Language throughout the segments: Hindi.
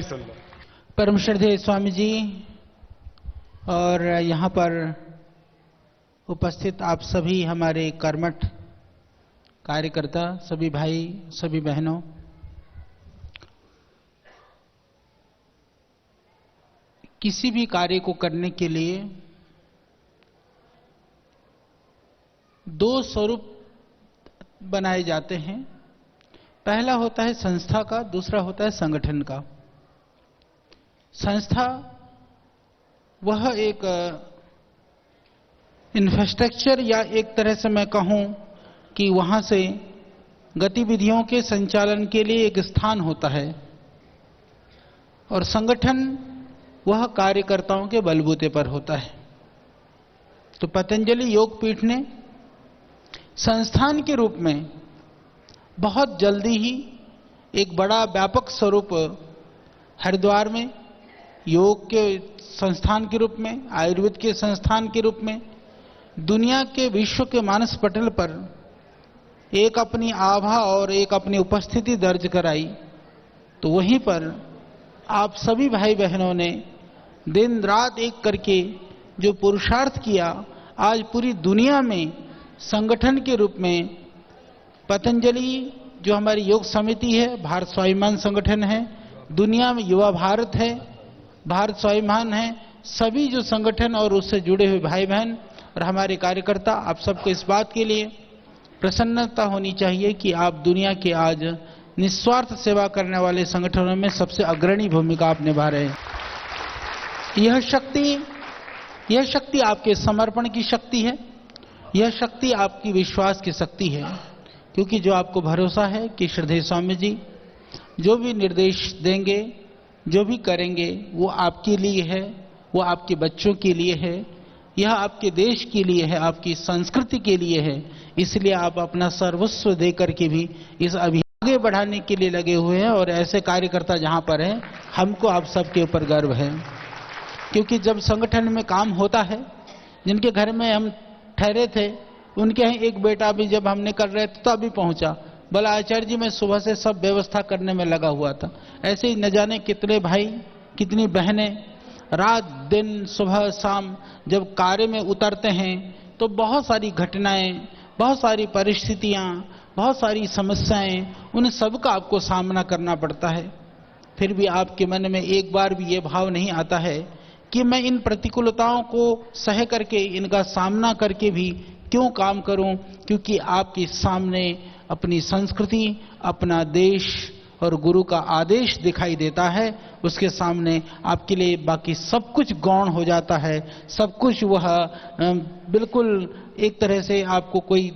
परम श्रद्धेय स्वामी जी और यहाँ पर उपस्थित आप सभी हमारे कर्मठ कार्यकर्ता, सभी भाई, सभी बहनों, किसी भी कार्य को करने के लिए दो स्वरूप बनाए जाते हैं। पहला होता है संस्था का, दूसरा होता है संगठन का। संस्था वह एक इंफ्रास्ट्रक्चर या एक तरह से मैं कहूं कि वहां से गतिविधियों के संचालन के लिए एक स्थान होता है, और संगठन वह कार्यकर्ताओं के बलबूते पर होता है। तो पतंजलि योग पीठ ने संस्थान के रूप में बहुत जल्दी ही एक बड़ा व्यापक स्वरूप हरिद्वार में योग के संस्थान के रूप में, आयुर्वेद के संस्थान के रूप में दुनिया के विश्व के मानस पटल पर एक अपनी आभा और एक अपनी उपस्थिति दर्ज कराई। तो वहीं पर आप सभी भाई बहनों ने दिन रात एक करके जो पुरुषार्थ किया, आज पूरी दुनिया में संगठन के रूप में पतंजलि जो हमारी योग समिति है, भारत स्वाभिमान संगठन है, दुनिया में युवा भारत है, भारत स्वाभिमान है, सभी जो संगठन और उससे जुड़े हुए भाई बहन और हमारे कार्यकर्ता, आप सबको इस बात के लिए प्रसन्नता होनी चाहिए कि आप दुनिया के आज निस्वार्थ सेवा करने वाले संगठनों में सबसे अग्रणी भूमिका आप निभा रहे हैं। यह शक्ति आपके समर्पण की शक्ति है, यह शक्ति आपकी विश्वास की शक्ति है, क्योंकि जो आपको भरोसा है कि श्रद्धेय स्वामी जी जो भी निर्देश देंगे, जो भी करेंगे, वो आपके लिए है, वो आपके बच्चों के लिए है, यह आपके देश के लिए है, आपकी संस्कृति के लिए है। इसलिए आप अपना सर्वस्व दे करके भी इस अभियान आगे बढ़ाने के लिए लगे हुए हैं, और ऐसे कार्यकर्ता जहां पर हैं, हमको आप सबके ऊपर गर्व है। क्योंकि जब संगठन में काम होता है, जिनके घर में हम ठहरे थे, उनके यहाँ एक बेटा भी जब हम निकल रहे थे तो अभी पहुंचा, बोला आचार्य जी मैं सुबह से सब व्यवस्था करने में लगा हुआ था। ऐसे ही न जाने कितने भाई, कितनी बहनें रात दिन सुबह शाम जब कार्य में उतरते हैं तो बहुत सारी घटनाएं, बहुत सारी परिस्थितियां, बहुत सारी समस्याएं, उन सब का आपको सामना करना पड़ता है। फिर भी आपके मन में एक बार भी ये भाव नहीं आता है कि मैं इन प्रतिकूलताओं को सह करके, इनका सामना करके भी क्यों काम करूं, क्योंकि आपके सामने अपनी संस्कृति, अपना देश और गुरु का आदेश दिखाई देता है। उसके सामने आपके लिए बाकी सब कुछ गौण हो जाता है, सब कुछ वह बिल्कुल एक तरह से आपको कोई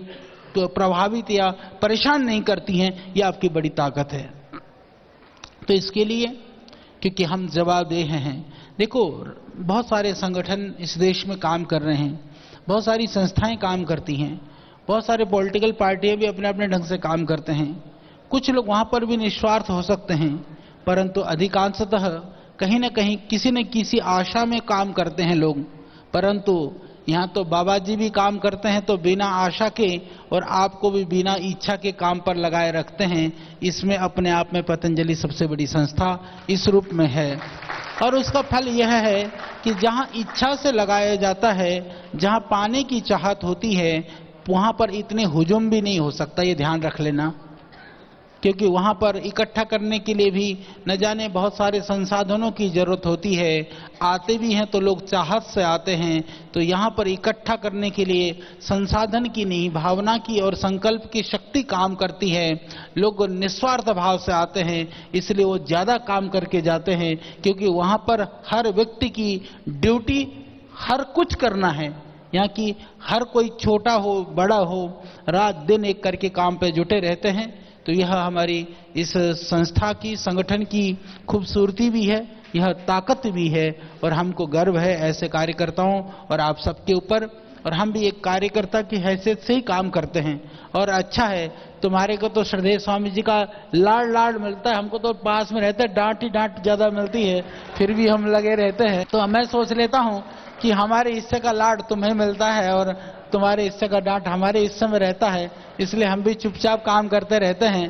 प्रभावित या परेशान नहीं करती हैं। यह आपकी बड़ी ताकत है। तो इसके लिए क्योंकि हम जवाबदेह हैं। देखो, बहुत सारे संगठन इस देश में काम कर रहे हैं, बहुत सारी संस्थाएं काम करती हैं, बहुत सारे पॉलिटिकल पार्टियां भी अपने अपने ढंग से काम करते हैं। कुछ लोग वहां पर भी निस्वार्थ हो सकते हैं, परंतु अधिकांशतः कहीं न कहीं किसी न किसी आशा में काम करते हैं लोग। परंतु यहाँ तो बाबा जी भी काम करते हैं तो बिना आशा के, और आपको भी बिना इच्छा के काम पर लगाए रखते हैं। इसमें अपने आप में पतंजलि सबसे बड़ी संस्था इस रूप में है, और उसका फल यह है कि जहाँ इच्छा से लगाया जाता है, जहाँ पाने की चाहत होती है, वहां पर इतने हुजूम भी नहीं हो सकता, ये ध्यान रख लेना। क्योंकि वहां पर इकट्ठा करने के लिए भी न जाने बहुत सारे संसाधनों की जरूरत होती है। आते भी हैं तो लोग चाहत से आते हैं, तो यहाँ पर इकट्ठा करने के लिए संसाधन की नहीं, भावना की और संकल्प की शक्ति काम करती है। लोग निस्वार्थ भाव से आते हैं, इसलिए वो ज्यादा काम करके जाते हैं, क्योंकि वहां पर हर व्यक्ति की ड्यूटी हर कुछ करना है। यहाँ की हर कोई छोटा हो बड़ा हो, रात दिन एक करके काम पे जुटे रहते हैं। तो यह हमारी इस संस्था की, संगठन की खूबसूरती भी है, यह ताकत भी है, और हमको गर्व है ऐसे कार्यकर्ताओं और आप सबके ऊपर। और हम भी एक कार्यकर्ता की हैसियत से ही काम करते हैं। और अच्छा है, तुम्हारे को तो श्रद्धेय स्वामी जी का लाड मिलता है, हमको तो पास में रहते डांट ही डांट ज्यादा मिलती है, फिर भी हम लगे रहते हैं। तो मैं सोच लेता हूँ कि हमारे हिस्से का लाड तुम्हें मिलता है और तुम्हारे हिस्से का डांट हमारे हिस्से में रहता है, इसलिए हम भी चुपचाप काम करते रहते हैं।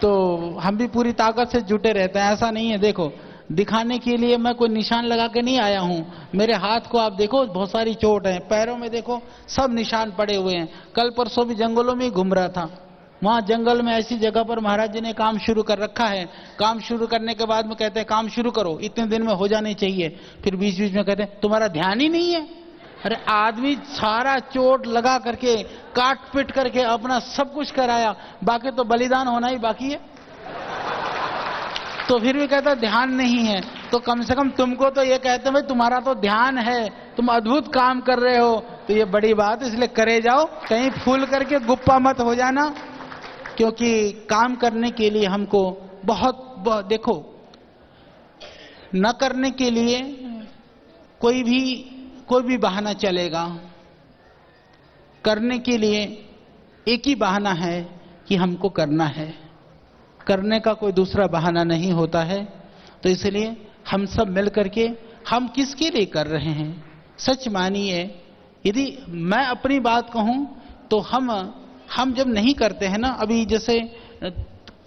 तो हम भी पूरी ताकत से जुटे रहते हैं। ऐसा नहीं है, देखो दिखाने के लिए मैं कोई निशान लगा के नहीं आया हूं। मेरे हाथ को आप देखो, बहुत सारी चोट है, पैरों में देखो सब निशान पड़े हुए हैं। कल परसों भी जंगलों में ही घूम रहा था, वहां जंगल में ऐसी जगह पर महाराज जी ने काम शुरू कर रखा है। काम शुरू करने के बाद में कहते हैं काम शुरू करो, इतने दिन में हो जाने चाहिए। फिर बीच बीच में कहते हैं तुम्हारा ध्यान ही नहीं है। अरे आदमी सारा चोट लगा करके काट पिट करके अपना सब कुछ कराया, बाकी तो बलिदान होना ही बाकी है। तो फिर भी कहता ध्यान नहीं है। तो कम से कम तुमको तो ये कहते हैं भाई तुम्हारा तो ध्यान है, तुम अद्भुत काम कर रहे हो, तो ये बड़ी बात, इसलिए करे जाओ, कहीं फूल करके गुप्पा मत हो जाना। क्योंकि काम करने के लिए हमको बहुत देखो, न करने के लिए कोई भी बहाना चलेगा, करने के लिए एक ही बहाना है कि हमको करना है, करने का कोई दूसरा बहाना नहीं होता है। तो इसलिए हम सब मिल करके हम किसके लिए कर रहे हैं, सच मानिए। यदि मैं अपनी बात कहूं तो हम जब नहीं करते हैं ना, अभी जैसे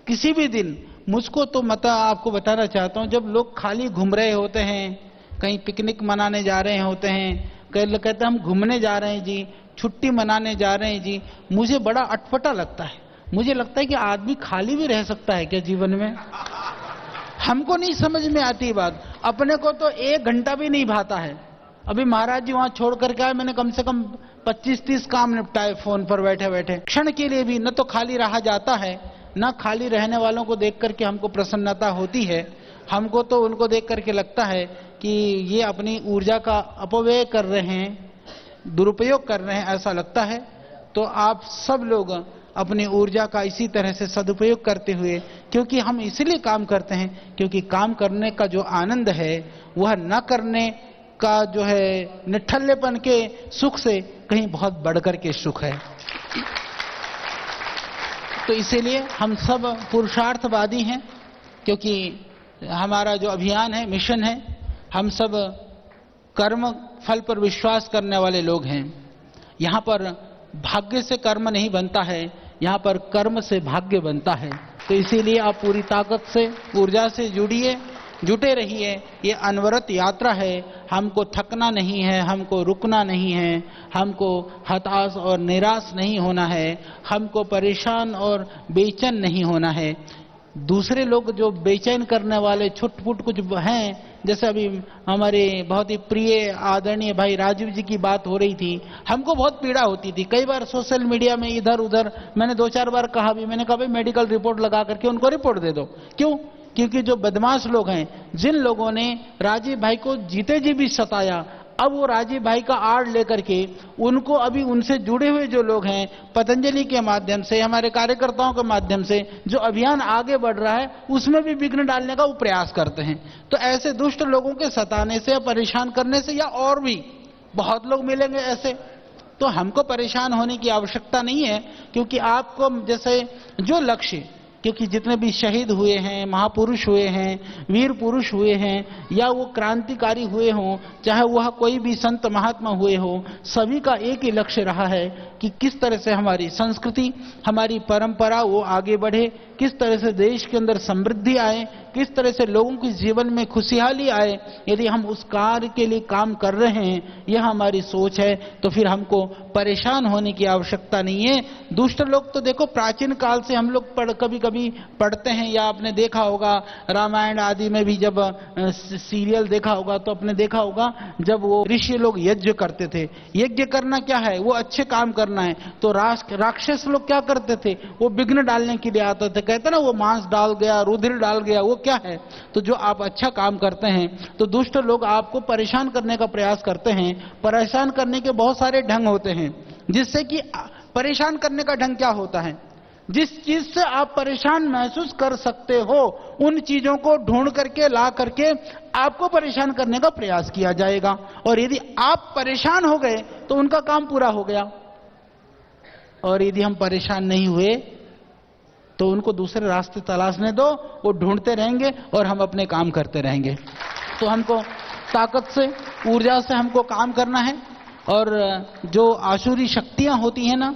किसी भी दिन मुझको तो आपको बताना चाहता हूं, जब लोग खाली घूम रहे होते हैं, कहीं पिकनिक मनाने जा रहे होते हैं, कई लोग कहते हैं हम घूमने जा रहे हैं जी, छुट्टी मनाने जा रहे हैं जी, मुझे बड़ा अटपटा लगता है। मुझे लगता है कि आदमी खाली भी रह सकता है क्या जीवन में? हमको नहीं समझ में आती बात। अपने को तो 1 घंटा भी नहीं भाता है। अभी महाराज जी वहां छोड़ करके आए, मैंने कम से कम 25-30 काम निपटाए फोन पर बैठे बैठे। क्षण के लिए भी न तो खाली रहा जाता है, न खाली रहने वालों को देख करके हमको प्रसन्नता होती है। हमको तो उनको देख करके लगता है कि ये अपनी ऊर्जा का अपव्यय कर रहे हैं, दुरुपयोग कर रहे हैं, ऐसा लगता है। तो आप सब लोग अपनी ऊर्जा का इसी तरह से सदुपयोग करते हुए, क्योंकि हम इसलिए काम करते हैं क्योंकि काम करने का जो आनंद है वह न करने का जो है निठल्लेपन के सुख से कहीं बहुत बढ़कर के सुख है। तो इसीलिए हम सब पुरुषार्थवादी हैं, क्योंकि हमारा जो अभियान है, मिशन है, हम सब कर्म फल पर विश्वास करने वाले लोग हैं। यहां पर भाग्य से कर्म नहीं बनता है, यहां पर कर्म से भाग्य बनता है। तो इसीलिए आप पूरी ताकत से, ऊर्जा से जुटे रहिए। ये अनवरत यात्रा है, हमको थकना नहीं है, हमको रुकना नहीं है, हमको हताश और निराश नहीं होना है, हमको परेशान और बेचैन नहीं होना है। दूसरे लोग जो बेचैन करने वाले छुटपुट कुछ हैं, जैसे अभी हमारे बहुत ही प्रिय आदरणीय भाई राजीव जी की बात हो रही थी, हमको बहुत पीड़ा होती थी। कई बार सोशल मीडिया में इधर उधर मैंने 2-4 बार कहा भी, मैंने कहा भाई मेडिकल रिपोर्ट लगा करके उनको रिपोर्ट दे दो। क्यों? क्योंकि जो बदमाश लोग हैं, जिन लोगों ने राजीव भाई को जीते जी भी सताया, अब वो राजीव भाई का आड़ लेकर के उनको, अभी उनसे जुड़े हुए जो लोग हैं, पतंजलि के माध्यम से, हमारे कार्यकर्ताओं के माध्यम से जो अभियान आगे बढ़ रहा है, उसमें भी विघ्न डालने का वो प्रयास करते हैं। तो ऐसे दुष्ट लोगों के सताने से या परेशान करने से, या और भी बहुत लोग मिलेंगे ऐसे, तो हमको परेशान होने की आवश्यकता नहीं है। क्योंकि आपको जैसे जो लक्ष्य, क्योंकि जितने भी शहीद हुए हैं, महापुरुष हुए हैं, वीर पुरुष हुए हैं, या वो क्रांतिकारी हुए हों, चाहे वह कोई भी संत महात्मा हुए हों, सभी का एक ही लक्ष्य रहा है कि किस तरह से हमारी संस्कृति, हमारी परंपरा वो आगे बढ़े, किस तरह से देश के अंदर समृद्धि आए, किस तरह से लोगों के जीवन में खुशहाली आए। यदि हम उस कार्य के लिए काम कर रहे हैं, यह हमारी सोच है, तो फिर हमको परेशान होने की आवश्यकता नहीं है। दुष्ट लोग तो देखो, प्राचीन काल से हम लोग कभी कभी पढ़ते हैं, या आपने देखा होगा रामायण आदि में भी, जब सीरियल देखा होगा तो आपने देखा होगा, जब वो ऋषि लोग यज्ञ करते थे। यज्ञ करना क्या है? वो अच्छे काम करना है। तो राक्षस लोग क्या करते थे? वो विघ्न डालने के लिए आते थे। कहते ना, वो मांस डाल गया, रुधिर डाल गया, वो क्या है? तो जो आप अच्छा काम करते हैं, तो दुष्ट लोग आपको परेशान करने का प्रयास करते हैं। परेशान करने के बहुत सारे ढंग होते हैं, जिससे कि परेशान करने का ढंग क्या होता है? जिस चीज से आप परेशान महसूस कर सकते हो, उन चीजों को ढूंढ करके ला करके आपको परेशान करने का प्रयास किया जाएगा। और यदि आप परेशान हो गए तो उनका काम पूरा हो गया। और यदि हम परेशान नहीं हुए तो उनको दूसरे रास्ते तलाशने दो, वो ढूंढते रहेंगे और हम अपने काम करते रहेंगे। तो हमको ताकत से, ऊर्जा से हमको काम करना है। और जो आसुरी शक्तियां होती हैं ना,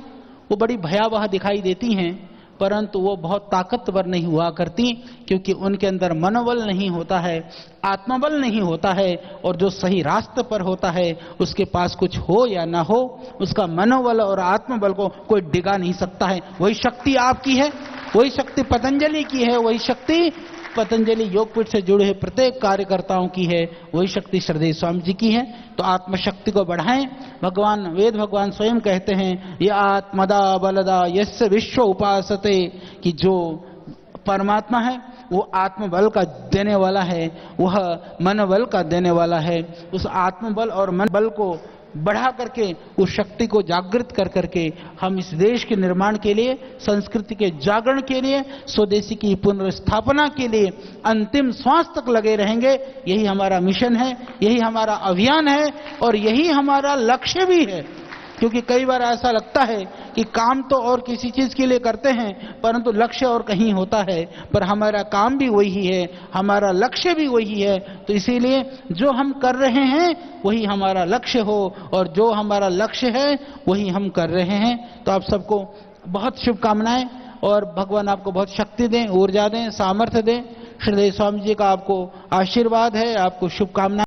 वो बड़ी भयावह दिखाई देती हैं, परंतु वो बहुत ताकतवर नहीं हुआ करती, क्योंकि उनके अंदर मनोबल नहीं होता है, आत्मबल नहीं होता है। और जो सही रास्ते पर होता है उसके पास कुछ हो या ना हो, उसका मनोबल और आत्मबल को कोई डिगा नहीं सकता है। वही शक्ति आपकी है, वही शक्ति पतंजलि की है, वही शक्ति पतंजलि योगपीठ से जुड़े हुए प्रत्येक कार्यकर्ताओं की है, वही शक्ति श्रद्धेय स्वामी जी की है। तो आत्मशक्ति को बढ़ाएं। भगवान वेद भगवान स्वयं कहते हैं, ये आत्मदा बलदा यस्य विश्व उपासते, कि जो परमात्मा है वो आत्मबल का देने वाला है, वह मनोबल का देने वाला है। उस आत्मबल और मनोबल को बढ़ा करके, उस शक्ति को जागृत कर करके हम इस देश के निर्माण के लिए, संस्कृति के जागरण के लिए, स्वदेशी की पुनर्स्थापना के लिए अंतिम श्वास तक लगे रहेंगे। यही हमारा मिशन है, यही हमारा अभियान है और यही हमारा लक्ष्य भी है। क्योंकि कई बार ऐसा लगता है कि काम तो और किसी चीज के लिए करते हैं, परंतु लक्ष्य और कहीं होता है। पर हमारा काम भी वही है, हमारा लक्ष्य भी वही है। तो इसीलिए जो हम कर रहे हैं वही हमारा लक्ष्य हो, और जो हमारा लक्ष्य है वही हम कर रहे हैं। तो आप सबको बहुत शुभकामनाएं, और भगवान आपको बहुत शक्ति दें, ऊर्जा दें, सामर्थ्य दें। श्रद्धेय स्वामी जी का आपको आशीर्वाद है, आपको शुभकामनाएं।